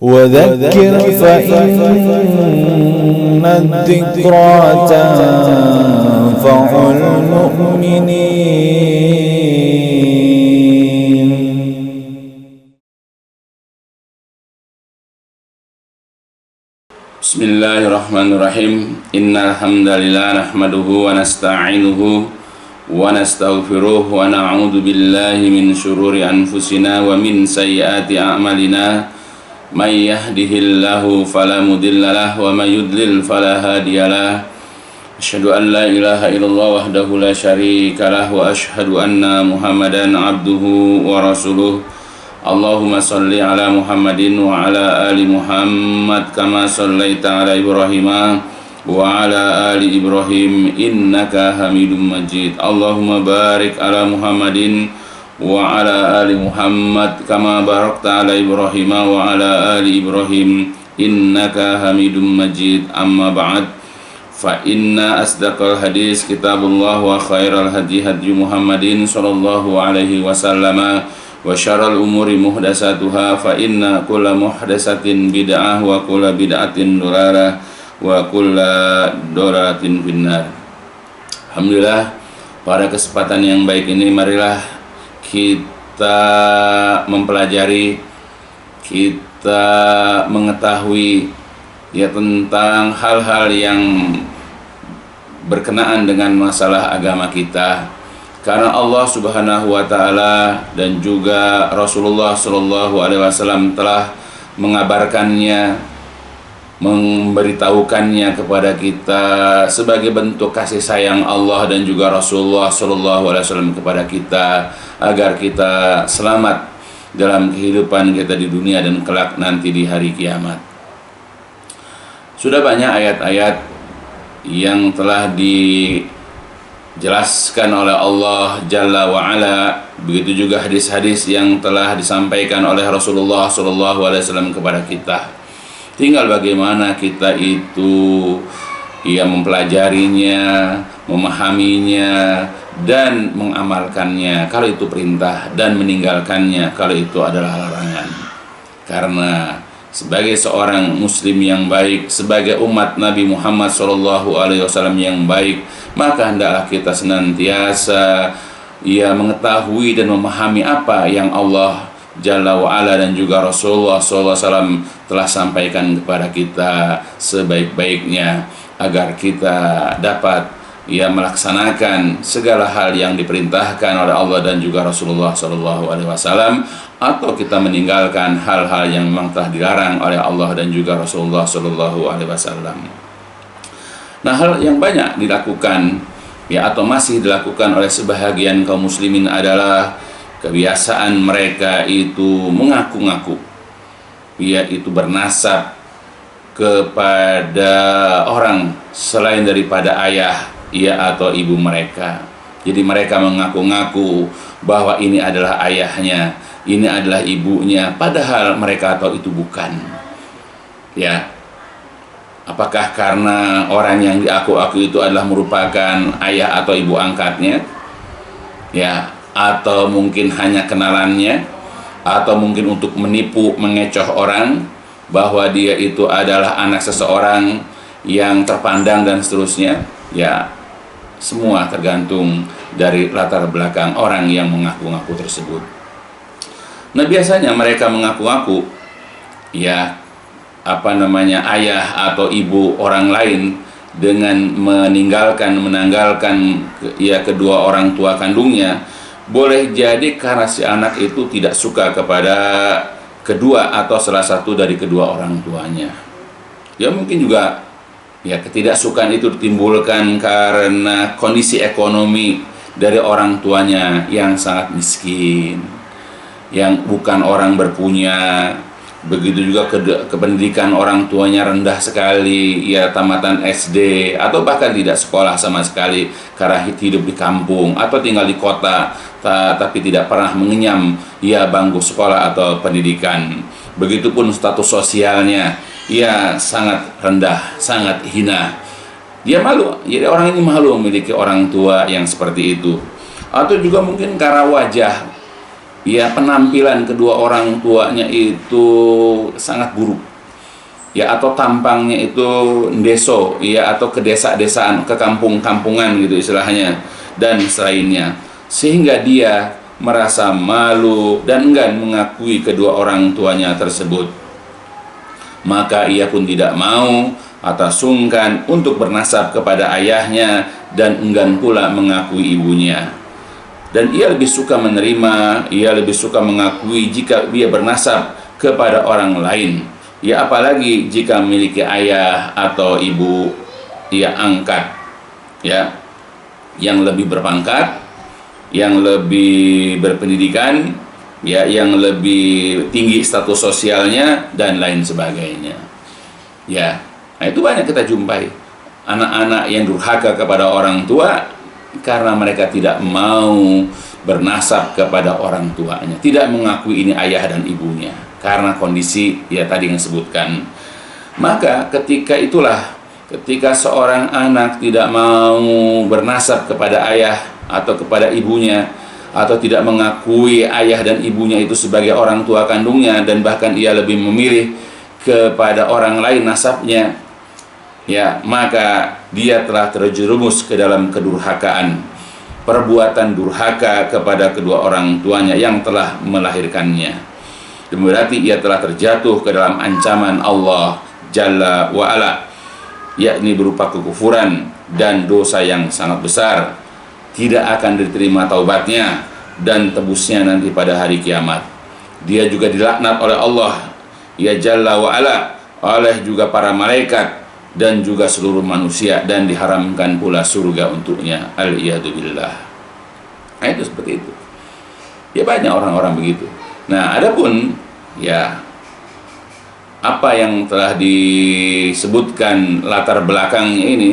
وذكر فإن الذكرى تنفع المؤمنين. Bismillahirrahmanirrahim. Innal hamdalillah nahmaduhu wa nasta'inuhu wa nastaghfiruh wa na'udzu billahi min syururi anfusina wa min sayyiati a'malina. May yahdihillahu fala mudhillalah wa may yudlil fala hadiyalah. Asyhadu an la ilaha illallah wahdahu la syarikalah wa asyhadu anna Muhammadan abduhu wa rasuluh. Allahumma salli ala Muhammadin wa ala ali Muhammad kama sallaita ala Ibrahim wa ala ali Ibrahim innaka Hamidum Majid. Allahumma barik ala Muhammadin wa ala ali Muhammad kama barakta ala Ibrahim wa ala ali Ibrahim innaka Hamidum Majid. Amma ba'd, fa inna asdaqal hadis kitabullah wa khairal hadi hadi Muhammadin sallallahu alaihi wasallam wa syarrul umuri muhdatsatuha fa inna kulla muhdatsatin bid'ah wa kulla bid'atin dhalalah wa kulla dhalalatin finnar. Alhamdulillah, pada kesempatan yang baik ini marilah kita mempelajari, kita mengetahui ya tentang hal-hal yang berkenaan dengan masalah agama kita. Karena Allah Subhanahu wa taala dan juga Rasulullah sallallahu alaihi wasallam telah mengabarkannya, memberitahukannya kepada kita sebagai bentuk kasih sayang Allah dan juga Rasulullah sallallahu alaihi wasallam kepada kita agar kita selamat dalam kehidupan kita di dunia dan kelak nanti di hari kiamat. Sudah banyak ayat-ayat yang telah dijelaskan oleh Allah Jalla wa'ala, begitu juga hadis-hadis yang telah disampaikan oleh Rasulullah sallallahu alaihi wasallam kepada kita. Tinggal bagaimana kita itu mempelajarinya, memahaminya, dan mengamalkannya kalau itu perintah, dan meninggalkannya kalau itu adalah larangan. Karena sebagai seorang muslim yang baik, sebagai umat Nabi Muhammad SAW yang baik, maka hendaklah kita senantiasa mengetahui dan memahami apa yang Allah Jalla wa'ala dan juga Rasulullah SAW telah sampaikan kepada kita sebaik-baiknya, agar kita dapat melaksanakan segala hal yang diperintahkan oleh Allah dan juga Rasulullah SAW, atau kita meninggalkan hal-hal yang memang telah dilarang oleh Allah dan juga Rasulullah SAW. Nah, hal yang banyak dilakukan atau masih dilakukan oleh sebahagian kaum muslimin adalah kebiasaan mereka itu mengaku-ngaku itu bernasab kepada orang selain daripada ayah atau ibu mereka. Jadi mereka mengaku-ngaku bahwa ini adalah ayahnya, ini adalah ibunya, padahal mereka tahu itu bukan. Apakah karena orang yang diaku-aku itu adalah merupakan ayah atau ibu angkatnya? Atau mungkin hanya kenalannya, atau mungkin untuk menipu, mengecoh orang bahwa dia itu adalah anak seseorang yang terpandang dan seterusnya. Semua tergantung dari latar belakang orang yang mengaku-ngaku tersebut. Nah, biasanya mereka mengaku-ngaku ayah atau ibu orang lain dengan menanggalkan kedua orang tua kandungnya. Boleh jadi karena si anak itu tidak suka kepada kedua atau salah satu dari kedua orang tuanya. Mungkin juga ketidaksukaan itu ditimbulkan karena kondisi ekonomi dari orang tuanya yang sangat miskin, yang bukan orang berpunya. Begitu juga kependidikan orang tuanya rendah sekali, tamatan SD atau bahkan tidak sekolah sama sekali karena hidup di kampung atau tinggal di kota tapi tidak pernah mengenyam bangku sekolah atau pendidikan. Begitupun status sosialnya sangat rendah, sangat hina. Dia malu, jadi orang ini malu memiliki orang tua yang seperti itu. Atau juga mungkin karena wajah ya penampilan kedua orang tuanya itu sangat buruk, ya, atau tampangnya itu deso, ya, atau ke desa-desaan, ke kampung-kampungan gitu istilahnya, dan selainnya, sehingga dia merasa malu dan enggan mengakui kedua orang tuanya tersebut. Maka ia pun tidak mau atau sungkan untuk bernasab kepada ayahnya dan enggan pula mengakui ibunya. Dan ia lebih suka menerima, ia lebih suka mengakui jika dia bernasab kepada orang lain, ya, apalagi jika memiliki ayah atau ibu ia angkat, ya, yang lebih berpangkat, yang lebih berpendidikan, ya, yang lebih tinggi status sosialnya dan lain sebagainya. Ya, nah itu banyak kita jumpai anak-anak yang durhaka kepada orang tua karena mereka tidak mau bernasab kepada orang tuanya, tidak mengakui ini ayah dan ibunya karena kondisi ya tadi yang disebutkan. Maka ketika seorang anak tidak mau bernasab kepada ayah atau kepada ibunya, atau tidak mengakui ayah dan ibunya itu sebagai orang tua kandungnya, dan bahkan ia lebih memilih kepada orang lain nasabnya, ya, maka dia telah terjerumus ke dalam kedurhakaan, perbuatan durhaka kepada kedua orang tuanya yang telah melahirkannya. Dan berarti ia telah terjatuh ke dalam ancaman Allah Jalla wa'ala, yakni berupa kekufuran dan dosa yang sangat besar. Tidak akan diterima taubatnya dan tebusnya nanti pada hari kiamat. Dia juga dilaknat oleh Allah, ya Jalla wa'ala, oleh juga para malaikat dan juga seluruh manusia, dan diharamkan pula surga untuknya. Al-iyadu billah. Nah itu seperti itu. Ya banyak orang-orang begitu. Nah adapun ya apa yang telah disebutkan latar belakangnya ini,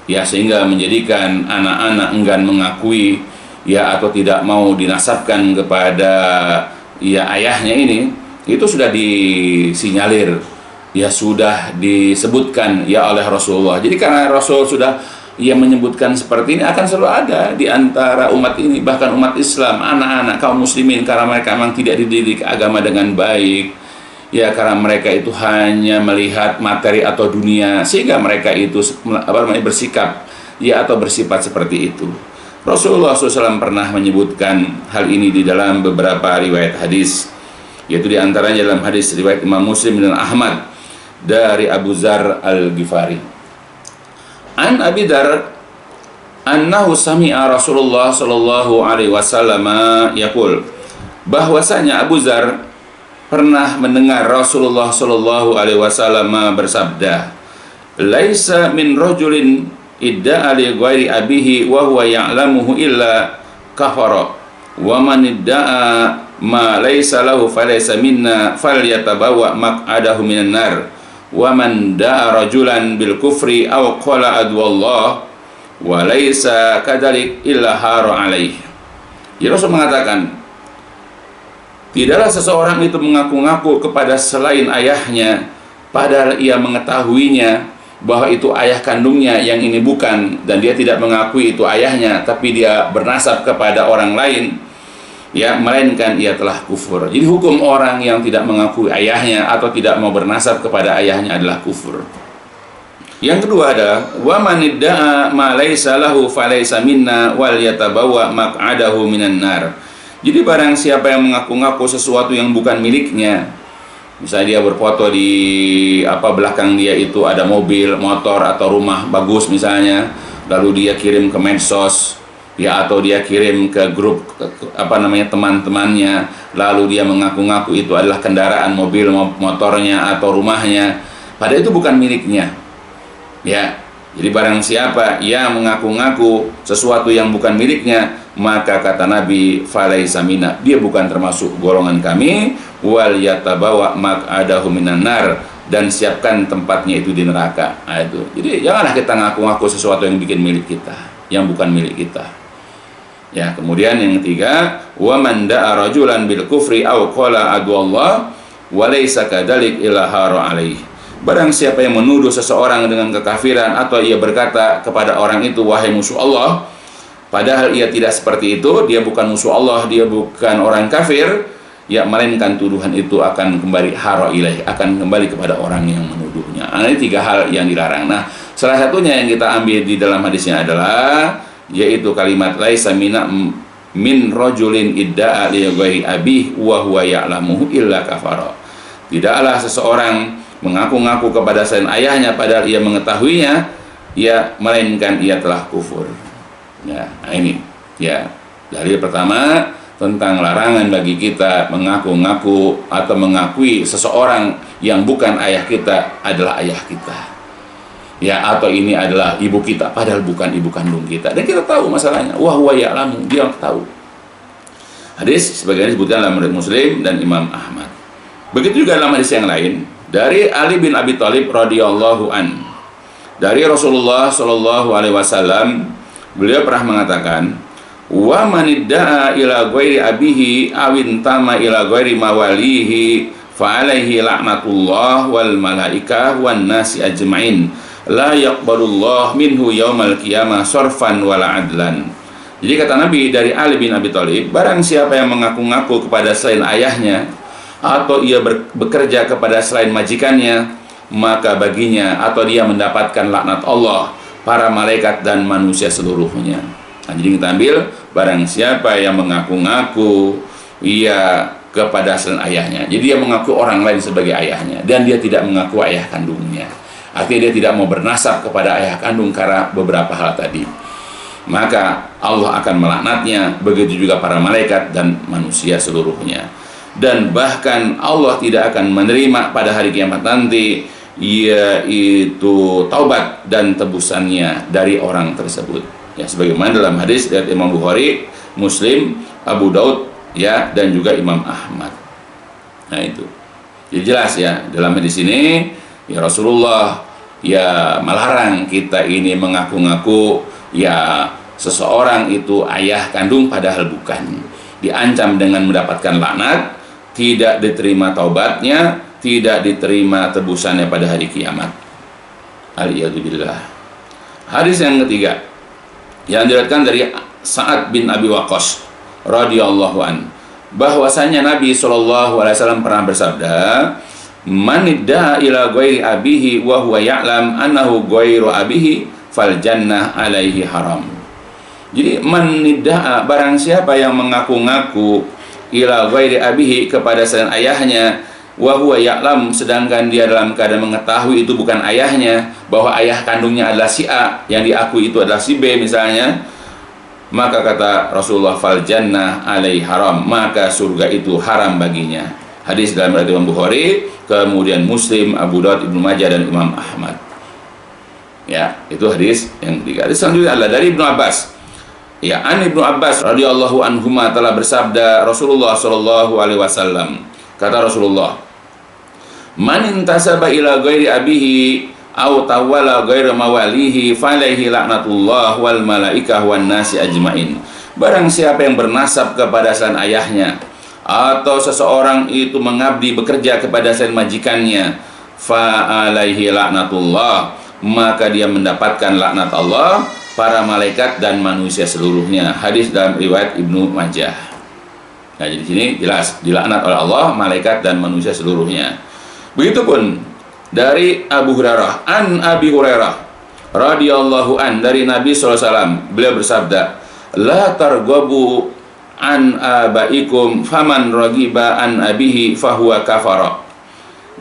ya, sehingga menjadikan anak-anak enggan mengakui, ya, atau tidak mau dinasabkan kepada ya ayahnya ini, itu sudah disinyalir, ya, sudah disebutkan ya oleh Rasulullah. Jadi karena Rasul sudah menyebutkan seperti ini, akan selalu ada di antara umat ini, bahkan umat Islam, anak-anak kaum muslimin, karena mereka memang tidak dididik agama dengan baik, ya, karena mereka itu hanya melihat materi atau dunia, sehingga mereka itu bersikap, ya, atau bersifat seperti itu. Rasulullah SAW pernah menyebutkan hal ini di dalam beberapa riwayat hadis, yaitu di antaranya dalam hadis riwayat Imam Muslim dan Ahmad dari Abu Dzar Al-Ghifari. An Abi Dzar annahu sami'a Rasulullah sallallahu alaihi wasallam yaqul, bahwasanya Abu Dzar pernah mendengar Rasulullah sallallahu alaihi wasallam bersabda, "Laisa min rajulin idda'a li ghairi abihi wa huwa ya'lamuhu illa kafara, wa man idda'a ma laisa lahu falaysa minna falyatabawa maq'adahu minan nar, wa man da'a rajulan bil kufri aw qala adwallah wa laisa kadzalik illa haru alaihi." Ya, Rasul mengatakan, tidaklah seseorang itu mengaku-ngaku kepada selain ayahnya, padahal ia mengetahuinya bahwa itu ayah kandungnya yang ini bukan, dan dia tidak mengakui itu ayahnya, tapi dia bernasab kepada orang lain, ya, melainkan ia telah kufur. Jadi hukum orang yang tidak mengakui ayahnya atau tidak mau bernasab kepada ayahnya adalah kufur. Yang kedua ada wa man idda'a ma laysa lahu falaysa minna wal yatabawwa maq'adahu minan nar. Jadi barang siapa yang mengaku-ngaku sesuatu yang bukan miliknya, misalnya dia berfoto di belakang dia itu ada mobil, motor atau rumah bagus misalnya, lalu dia kirim ke medsos, ya, atau dia kirim ke grup teman-temannya, lalu dia mengaku-ngaku itu adalah kendaraan mobil, motornya atau rumahnya, padahal itu bukan miliknya. Ya, jadi barang siapa yang mengaku-ngaku sesuatu yang bukan miliknya, maka kata Nabi, falaisa minna, dia bukan termasuk golongan kami, wal yatabawa maq'adahu minan nar, dan siapkan tempatnya itu di neraka. Nah, itu. Jadi janganlah kita ngaku-ngaku sesuatu yang bikin milik kita, yang bukan milik kita. Ya, kemudian yang ketiga, wa man da'a rajulan bil kufri aw qala adwallah wa laysa kadzalik illa haru alaihi. Barang siapa yang menuduh seseorang dengan kekafiran atau ia berkata kepada orang itu, wahai musuh Allah, padahal ia tidak seperti itu, dia bukan musuh Allah, dia bukan orang kafir, ya melainkan tuduhan itu akan kembali hara ilaih, akan kembali kepada orang yang menuduhnya. Ini 3 hal yang dilarang. Nah, salah satunya yang kita ambil di dalam hadisnya adalah yaitu kalimat laisa min rajulin idda'a li ghairi abih wa huwa ya'lamuhu illa kafara. Tidaklah seseorang mengaku-ngaku kepada selain ayahnya padahal ia mengetahuinya, ya melainkan ia telah kufur. Ya, nah ini ya dalil pertama tentang larangan bagi kita mengaku-ngaku atau mengakui seseorang yang bukan ayah kita adalah ayah kita, ya, atau ini adalah ibu kita padahal bukan ibu kandung kita, dan kita tahu masalahnya. Wa huwa ya'lamu, dia tahu. Hadis sebagaimana disebutkan dalam riwayat Muslim dan Imam Ahmad. Begitu juga dalam hadis yang lain dari Ali bin Abi Thalib radhiyallahu an, dari Rasulullah Shallallahu alaihi wasallam, beliau pernah mengatakan, wa manidda'a ila ghairi abihi awin tama ila ghairi mawalihi fa alaihi laknatullah wal malaikah wan nasi ajmain la yaqbalullah minhu yaumal qiyamah sarfan wala adlan. Jadi kata Nabi dari Ali bin Abi Thalib, barang siapa yang mengaku-ngaku kepada selain ayahnya atau ia bekerja kepada selain majikannya, maka baginya atau dia mendapatkan laknat Allah, para malaikat dan manusia seluruhnya. Nah, jadi kita ambil barang siapa yang mengaku-ngaku ia kepada selain ayahnya, jadi dia mengaku orang lain sebagai ayahnya dan dia tidak mengaku ayah kandungnya, artinya dia tidak mau bernasab kepada ayah kandung karena beberapa hal tadi, maka Allah akan melaknatnya, begitu juga para malaikat dan manusia seluruhnya. Dan bahkan Allah tidak akan menerima pada hari kiamat nanti yaitu taubat dan tebusannya dari orang tersebut, ya, sebagaimana dalam hadis dari Imam Bukhari, Muslim, Abu Daud, ya, dan juga Imam Ahmad. Nah itu jadi jelas ya dalam hadis ini, ya Rasulullah ya melarang kita ini mengaku-ngaku ya seseorang itu ayah kandung padahal bukan, diancam dengan mendapatkan laknat, tidak diterima taubatnya, tidak diterima tebusannya pada hari kiamat. Aliyadzubillah. Hadis yang ketiga yang diriwayatkan dari Sa'ad bin Abi Waqqas radhiyallahu an, bahwasanya Nabi SAW pernah bersabda, man idda'a ila ghairi abihi wa huwa ya'lam annahu ghairu abihi fal jannah alaihi haram. Jadi man idda'a, barang siapa yang mengaku-ngaku ila ghairi abihi kepada selain ayahnya, wa huwa ya'lam, sedangkan dia dalam keadaan mengetahui itu bukan ayahnya, bahwa ayah kandungnya adalah si A, yang diakui itu adalah si B misalnya, maka kata Rasulullah fal jannah alaihi haram, maka surga itu haram baginya. Hadis dalam riwayat Imam Bukhari, kemudian Muslim, Abu Daud, Ibnu Majah dan Imam Ahmad. Ya, itu hadis yang ketiga. Hadis selanjutnya adalah dari Ibnu Abbas. Ya, an Ibnu Abbas radhiyallahu anhuma telah bersabda Rasulullah sallallahu alaihi wasallam, kata Rasulullah, man intasaba ila ghairi abihi aw tawalla ghairi mawalihi falaihi laknatullah wal malaikah wan nasi ajmain. Barang siapa yang bernasab kepada selain ayahnya atau seseorang itu mengabdi bekerja kepada selain majikannya, fa alaihi laknatullah, maka dia mendapatkan laknat Allah, para malaikat dan manusia seluruhnya. Hadis dalam riwayat Ibnu Majah. Nah, jadi sini jelas dilaknat oleh Allah, malaikat dan manusia seluruhnya. Begitupun dari Abu Hurairah, an Abi Hurairah radhiyallahu an, dari Nabi SAW, beliau bersabda, la targhabu an abaikum faman raghiba an abihi fahuwa kafara.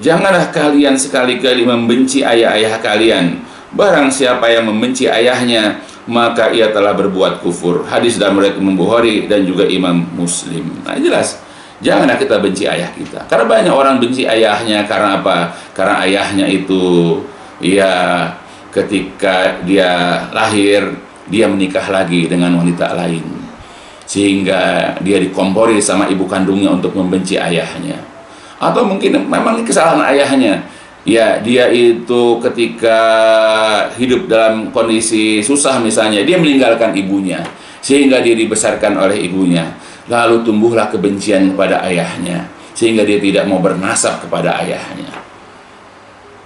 Janganlah kalian sekali-kali membenci ayah-ayah kalian. Barang siapa yang membenci ayahnya, maka ia telah berbuat kufur. Hadis dalam riwayat Imam Bukhari dan juga Imam Muslim. Nah, jelas, janganlah kita benci ayah kita. Karena banyak orang benci ayahnya karena apa? Karena ayahnya itu ya ketika dia lahir, dia menikah lagi dengan wanita lain, sehingga dia dikompori sama ibu kandungnya untuk membenci ayahnya. Atau mungkin memang ini kesalahan ayahnya, ya dia itu ketika hidup dalam kondisi susah misalnya, dia meninggalkan ibunya sehingga dia dibesarkan oleh ibunya, lalu tumbuhlah kebencian kepada ayahnya sehingga dia tidak mau bernasab kepada ayahnya,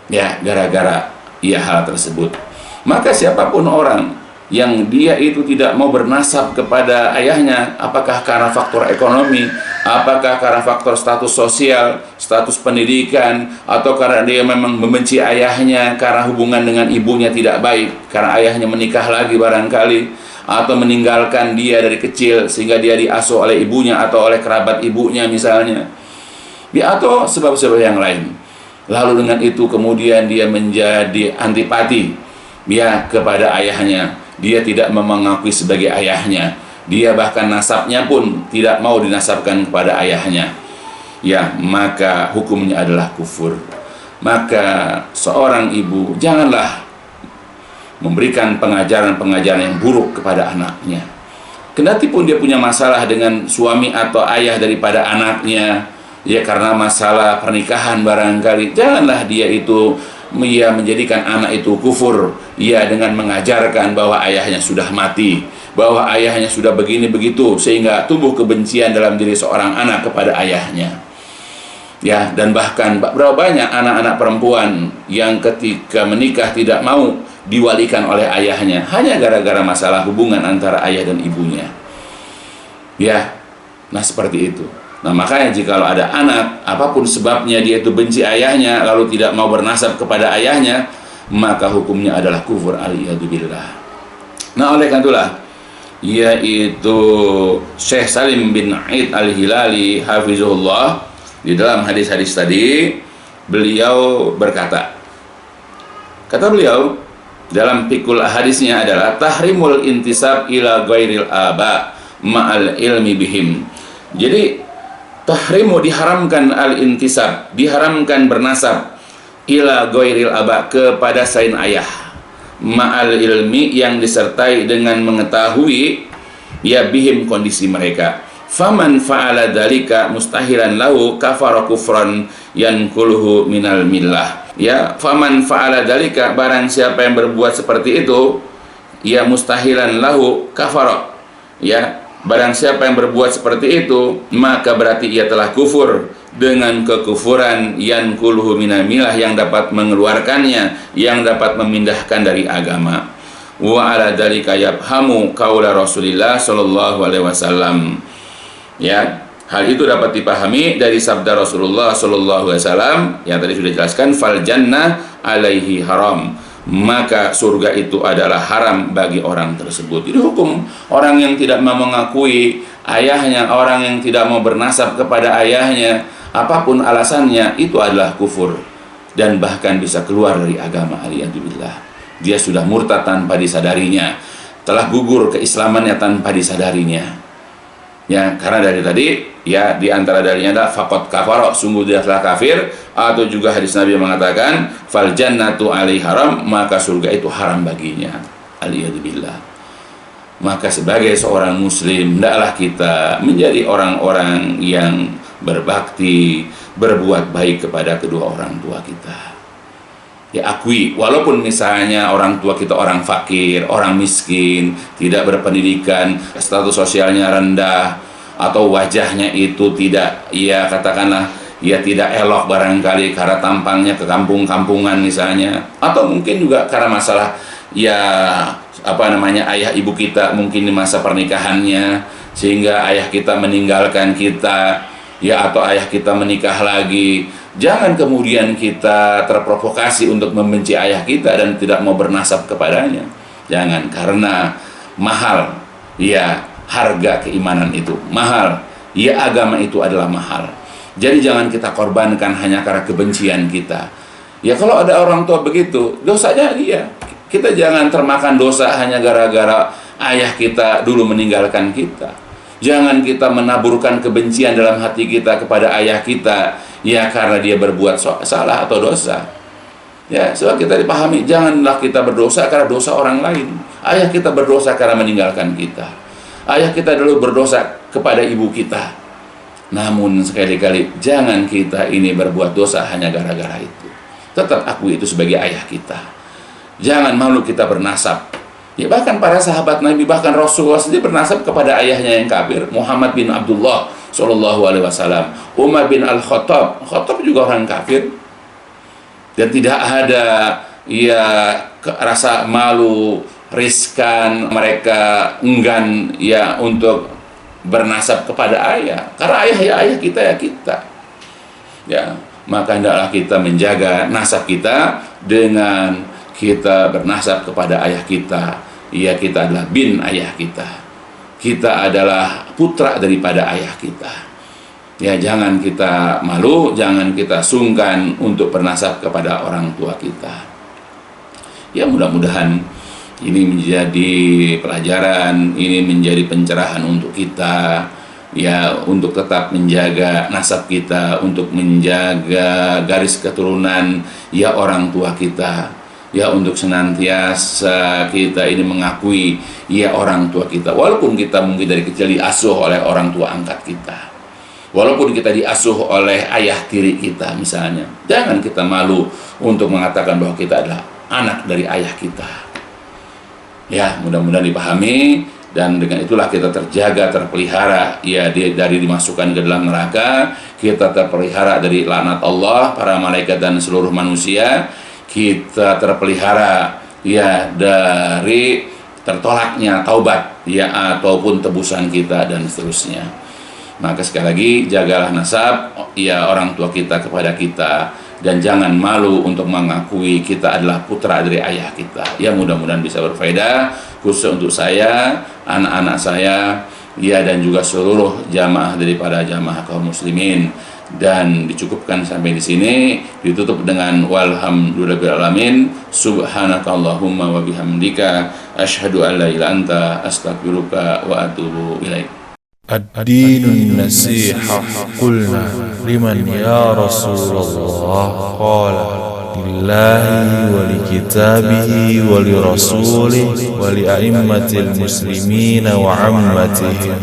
ya gara-gara hal tersebut. Maka siapapun orang yang dia itu tidak mau bernasab kepada ayahnya, apakah karena faktor ekonomi, apakah karena faktor status sosial, status pendidikan, atau karena dia memang membenci ayahnya karena hubungan dengan ibunya tidak baik, karena ayahnya menikah lagi barangkali, atau meninggalkan dia dari kecil sehingga dia diasuh oleh ibunya atau oleh kerabat ibunya misalnya, ya, atau sebab-sebab yang lain. Lalu dengan itu kemudian dia menjadi antipati ya kepada ayahnya, dia tidak mengakui sebagai ayahnya, dia bahkan nasabnya pun tidak mau dinasabkan kepada ayahnya, ya, maka hukumnya adalah kufur. Maka seorang ibu janganlah memberikan pengajaran-pengajaran yang buruk kepada anaknya. Kendati pun dia punya masalah dengan suami atau ayah daripada anaknya, ya, karena masalah pernikahan barangkali, janganlah dia itu menjadikan anak itu kufur, ya, dengan mengajarkan bahwa ayahnya sudah mati, bahwa ayahnya sudah begini begitu, sehingga tumbuh kebencian dalam diri seorang anak kepada ayahnya. Ya, dan bahkan berapa banyak anak-anak perempuan yang ketika menikah tidak mau diwalikan oleh ayahnya hanya gara-gara masalah hubungan antara ayah dan ibunya. Ya, nah seperti itu. Nah makanya jika ada anak, apapun sebabnya dia itu benci ayahnya lalu tidak mau bernasab kepada ayahnya, maka hukumnya adalah kufur, aliyadzubillah. Nah oleh karena itulah, yaitu Syekh Salim bin Aid Al-Hilali hafizahullah, di dalam hadis-hadis tadi beliau berkata, kata beliau dalam fikul hadisnya adalah tahrimul intisab ila ghairil aba ma'al ilmi bihim. Jadi tahrimu diharamkan al-intisab, diharamkan bernasab ila ghairil aba kepada selain ayah, ma'al ilmi yang disertai dengan mengetahui ya bihim kondisi mereka. Faman fa'ala dzalika mustahilan lahu kafara kufran yanquluhu minal millah. Ya, faman fa'ala dzalika, barang siapa yang berbuat seperti itu, ya mustahilan lahu kafara. Ya, barang siapa yang berbuat seperti itu, maka berarti ia telah kufur dengan kekufuran yanquluhu minal millah, yang dapat mengeluarkannya, yang dapat memindahkan dari agama. Wa ala dzalika yafhamu qaula Rasulillah sallallahu alaihi wasallam. Ya, hal itu dapat dipahami dari sabda Rasulullah sallallahu alaihi wasallam yang tadi sudah dijelaskan, fal jannah alaihi haram, maka surga itu adalah haram bagi orang tersebut. Jadi hukum orang yang tidak mau mengakui ayahnya, orang yang tidak mau bernasab kepada ayahnya, apapun alasannya, itu adalah kufur dan bahkan bisa keluar dari agama, aliyadzubillah. Dia sudah murtad tanpa disadarinya, telah gugur keislamannya tanpa disadarinya. Ya, karena dari tadi, ya, di antara dalilnya adalah faqad kafara, sungguh dia telah kafir, atau juga hadis Nabi yang mengatakan fal jannatu alaihi haram, maka surga itu haram baginya, aliyadzubillah. Maka sebagai seorang muslim, hendaklah kita menjadi orang-orang yang berbakti, berbuat baik kepada kedua orang tua kita. Ya, akui, walaupun misalnya orang tua kita orang fakir, orang miskin, tidak berpendidikan, status sosialnya rendah, atau wajahnya itu tidak, ya katakanlah, ya tidak elok barangkali karena tampangnya ke kampung-kampungan misalnya, atau mungkin juga karena masalah, ya ayah ibu kita mungkin di masa pernikahannya, sehingga ayah kita meninggalkan kita, ya, atau ayah kita menikah lagi. Jangan kemudian kita terprovokasi untuk membenci ayah kita dan tidak mau bernasab kepadanya. Jangan, karena mahal, ya, harga keimanan itu mahal, ya, agama itu adalah mahal. Jadi jangan kita korbankan hanya karena kebencian kita. Ya, kalau ada orang tua begitu, dosanya dia. Kita jangan termakan dosa hanya gara-gara ayah kita dulu meninggalkan kita. Jangan kita menaburkan kebencian dalam hati kita kepada ayah kita, ya, karena dia berbuat salah atau dosa. Ya, sebab kita dipahami, janganlah kita berdosa karena dosa orang lain. Ayah kita berdosa karena meninggalkan kita. Ayah kita dulu berdosa kepada ibu kita. Namun sekali-kali jangan kita ini berbuat dosa hanya gara-gara itu. Tetap akui itu sebagai ayah kita. Jangan malu kita bernasab. Ya, bahkan para sahabat Nabi, bahkan Rasulullah sendiri bernasab kepada ayahnya yang kafir, Muhammad bin Abdullah sallallahu alaihi wasallam, Umar bin Al-Khattab juga orang kafir, dan tidak ada, ya, rasa malu riskan, mereka enggan ya untuk bernasab kepada ayah, karena ayah ya ayah, kita ya kita. Ya, maka hendaklah kita menjaga nasab kita dengan kita bernasab kepada ayah kita. Ya, kita adalah bin ayah kita. Kita adalah putra daripada ayah kita. Ya, jangan kita malu, jangan kita sungkan untuk bernasab kepada orang tua kita. Ya, mudah-mudahan ini menjadi pelajaran, ini menjadi pencerahan untuk kita, ya, untuk tetap menjaga nasab kita, untuk menjaga garis keturunan ya orang tua kita, ya, untuk senantiasa kita ini mengakui ya orang tua kita, walaupun kita mungkin dari kecil diasuh oleh orang tua angkat kita, walaupun kita diasuh oleh ayah tiri kita misalnya. Jangan kita malu untuk mengatakan bahwa kita adalah anak dari ayah kita. Ya, mudah-mudahan dipahami, dan dengan itulah kita terjaga, terpelihara ya dari dimasukkan ke dalam neraka, kita terpelihara dari laknat Allah, para malaikat dan seluruh manusia, kita terpelihara ya dari tertolaknya taubat ya ataupun tebusan kita dan seterusnya. Maka sekali lagi, jagalah nasab ya orang tua kita kepada kita, dan jangan malu untuk mengakui kita adalah putra dari ayah kita. Ya, mudah-mudahan bisa berfaedah khusus untuk saya, anak-anak saya, ya, dan juga seluruh jamaah daripada jamaah kaum muslimin. Dan dicukupkan sampai di sini, ditutup dengan walhamdulillahirabbil alamin. Subhanakallahumma wa bihamdika asyhadu an la ilaha illa anta astaghfiruka wa atubu ilaik. الدين النصيحة قلنا لمن يا رسول الله؟ قال لله ولكتابه ولرسوله ولأئمة المسلمين وعمتهم.